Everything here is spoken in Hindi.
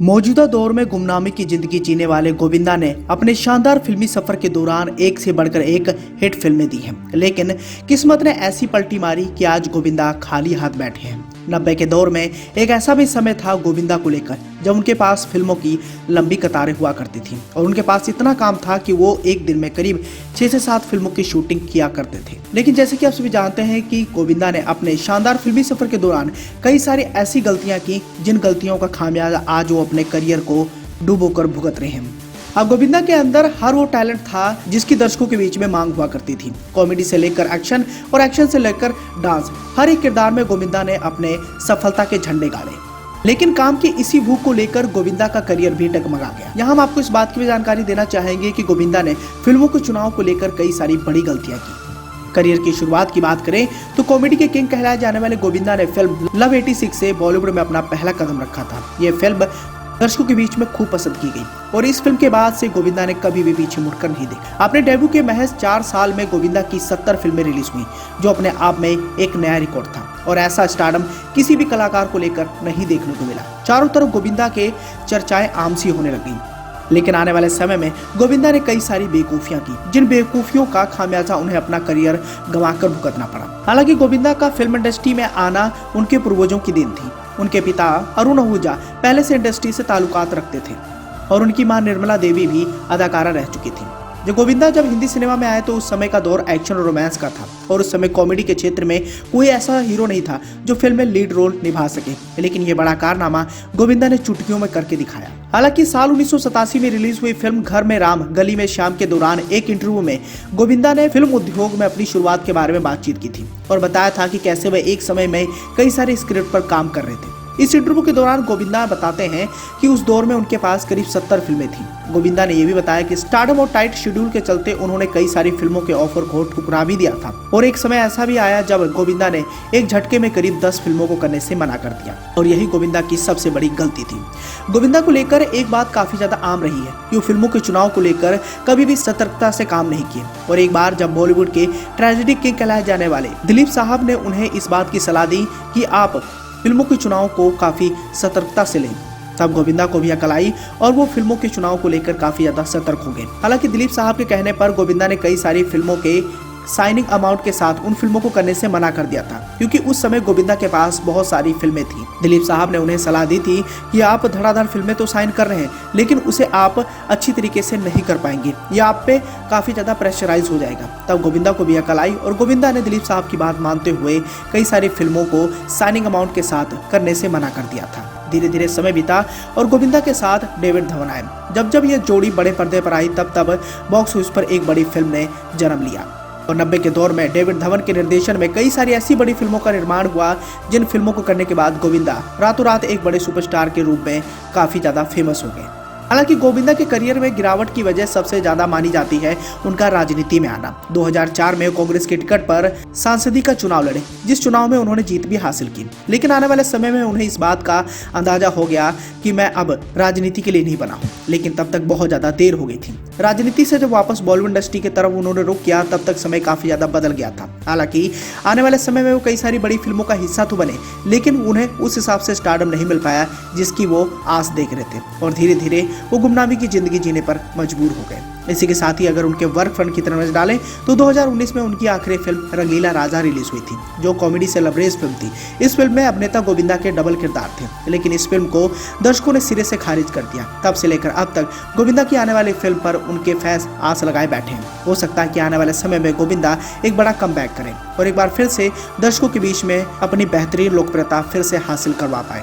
मौजूदा दौर में गुमनामी की जिंदगी जीने वाले गोविंदा ने अपने शानदार फिल्मी सफर के दौरान एक से बढ़कर एक हिट फिल्में दी हैं, लेकिन किस्मत ने ऐसी पलटी मारी कि आज गोविंदा खाली हाथ बैठे हैं। 90 के दौर में एक ऐसा भी समय था गोविंदा को लेकर जब उनके पास फिल्मों की लंबी कतारें हुआ करती थी और उनके पास इतना काम था कि वो एक दिन में करीब 6 से 7 फिल्मों की शूटिंग किया करते थे। लेकिन जैसे कि आप सभी जानते हैं कि गोविंदा ने अपने शानदार फिल्मी सफर के दौरान कई सारी ऐसी गलतियां की जिन गलतियों का खामियाजा आज वो अपने करियर को डुबोकर भुगत रहे हैं। अब गोविंदा के अंदर हर वो टैलेंट था जिसकी दर्शकों के बीच में मांग हुआ करती थी। कॉमेडी से लेकर एक्शन और एक्शन से लेकर डांस, हर एक किरदार में गोविंदा ने अपने सफलता के झंडे गाड़े। लेकिन काम की इसी भूख को लेकर गोविंदा का करियर भी डगमगा गया। यहाँ हम आपको इस बात की भी जानकारी देना चाहेंगे कि गोविंदा ने फिल्मों के चुनाव को लेकर कई सारी बड़ी गलतियां की। करियर की शुरुआत की बात करें तो कॉमेडी के किंग कहलाए जाने वाले गोविंदा ने फिल्म लव 86 से बॉलीवुड में अपना पहला कदम रखा था। ये फिल्म दर्शकों के बीच में खूब पसंद की गई और इस फिल्म के बाद से गोविंदा ने कभी भी पीछे मुड़कर नहीं देखा। अपने डेब्यू के महज 4 साल में गोविंदा की 70 फिल्में रिलीज हुई, जो अपने आप में एक नया रिकॉर्ड था और ऐसा स्टारडम किसी भी कलाकार को लेकर नहीं देखने को मिला। चारों तरफ गोविंदा के चर्चाएं आम सी होने लगी। लेकिन आने वाले समय में गोविंदा ने कई सारी बेवकूफियां की, जिन बेवकूफियों का खामियाजा उन्हें अपना करियर गंवाकर भुगतना पड़ा। हालांकि गोविंदा का फिल्म इंडस्ट्री में आना उनके पूर्वजों की देन थी। उनके पिता अरुण आहूजा पहले से इंडस्ट्री से ताल्लुकात रखते थे और उनकी मां निर्मला देवी भी अदाकारा रह चुकी थी। जब गोविंदा हिंदी सिनेमा में आए तो उस समय का दौर एक्शन और रोमांस का था और उस समय कॉमेडी के क्षेत्र में कोई ऐसा हीरो नहीं था जो फिल्म में लीड रोल निभा सके। लेकिन ये बड़ा कारनामा गोविंदा ने चुटकियों में करके दिखाया। हालांकि साल 1987 में रिलीज हुई फिल्म घर में राम गली में श्याम के दौरान एक इंटरव्यू में गोविंदा ने फिल्म उद्योग में अपनी शुरुआत के बारे में बातचीत की थी और बताया था कि कैसे वह एक समय में कई सारे स्क्रिप्ट पर काम कर रहे थे। इस इंटरव्यू के दौरान गोविंदा बताते हैं कि उस दौर में उनके पास करीब 70 फिल्में थी। गोविंदा ने यह भी बताया कि स्टारडम और टाइट शेड्यूल के चलते उन्होंने कई सारी फिल्मों के ऑफर को ठुकरा भी दिया था और एक समय ऐसा भी आया जब गोविंदा ने एक झटके में करीब 10 फिल्मों को करने से मना कर दिया और यही गोविंदा की सबसे बड़ी गलती थी। गोविंदा को लेकर एक बात काफी ज्यादा आम रही है कि वो फिल्मों के चुनाव को लेकर कभी भी सतर्कता से काम नहीं किए और एक बार जब बॉलीवुड के ट्रेजेडी किंग कहलाए जाने वाले दिलीप साहब ने उन्हें इस बात की सलाह दी कि आप फिल्मों के चुनाव को काफी सतर्कता से लें, तब गोविंदा को भी अकल आई और वो फिल्मों के चुनाव को लेकर काफी ज्यादा सतर्क हो गए। हालांकि दिलीप साहब के कहने पर गोविंदा ने कई सारी फिल्मों के साइनिंग अमाउंट के साथ उन फिल्मों को करने से मना कर दिया था, क्योंकि उस समय गोविंदा के पास बहुत सारी फिल्में थी। दिलीप साहब ने उन्हें सलाह दी थी कि आप धड़ाधड़ फिल्में तो साइन कर रहे हैं, लेकिन उसे आप अच्छी तरीके से नहीं कर पाएंगे, यह आप पे काफी ज्यादा प्रेशराइज हो जाएगा। तब गोविंदा को भी अकल आई और गोविंदा ने दिलीप साहब की बात मानते हुए कई सारी फिल्मों को साइनिंग अमाउंट के साथ करने से मना कर दिया था। धीरे धीरे समय बीता और गोविंदा के साथ डेविड धवन आए। जब ये जोड़ी बड़े पर्दे पर आई तब बॉक्स ऑफिस पर एक बड़ी फिल्म ने जन्म लिया और 90 के दौर में डेविड धवन के निर्देशन में कई सारी ऐसी बड़ी फिल्मों का निर्माण हुआ जिन फिल्मों को करने के बाद गोविंदा रातों रात एक बड़े सुपरस्टार के रूप में काफी ज्यादा फेमस हो गए। हालांकि गोविंदा के करियर में गिरावट की वजह सबसे ज्यादा मानी जाती है उनका राजनीति में आना। 2004 में कांग्रेस के टिकट पर सांसदी का चुनाव लड़े, जिस चुनाव में उन्होंने जीत भी हासिल की। लेकिन आने वाले समय में उन्हें इस बात का अंदाजा हो गया कि मैं अब राजनीति के लिए नहीं बना हूँ, लेकिन तब तक बहुत ज्यादा देर हो गई थी। राजनीति से जब वापस बॉलीवुड इंडस्ट्री की तरफ उन्होंने रुख किया तब तक समय काफी ज्यादा बदल गया था। हालांकि आने वाले समय में वो कई सारी बड़ी फिल्मों का हिस्सा तो बने, लेकिन उन्हें उस हिसाब से स्टारडम नहीं मिल पाया जिसकी वो आस देख रहे थे और धीरे धीरे वो गुमनामी की जिंदगी जीने पर मजबूर हो गए। इसी के साथ ही अगर उनके वर्क फ्रंट की तरफ नजर डालें तो 2019 में उनकी आखिरी फिल्म रंगीला राजा रिलीज हुई थी, जो कॉमेडी से लबरेज फिल्म थी। इस फिल्म में अभिनेता गोविंदा के डबल किरदार थे, लेकिन इस फिल्म को दर्शकों ने सिरे से खारिज कर दिया। तब से लेकर अब तक गोविंदा की आने वाली फिल्म पर उनके फैंस आस लगाए बैठे हैं। हो सकता है कि आने वाले समय में गोविंदा एक बड़ा कमबैक करें और एक बार फिर से दर्शकों के बीच में अपनी बेहतरीन लोकप्रियता फिर से हासिल करवा पाए।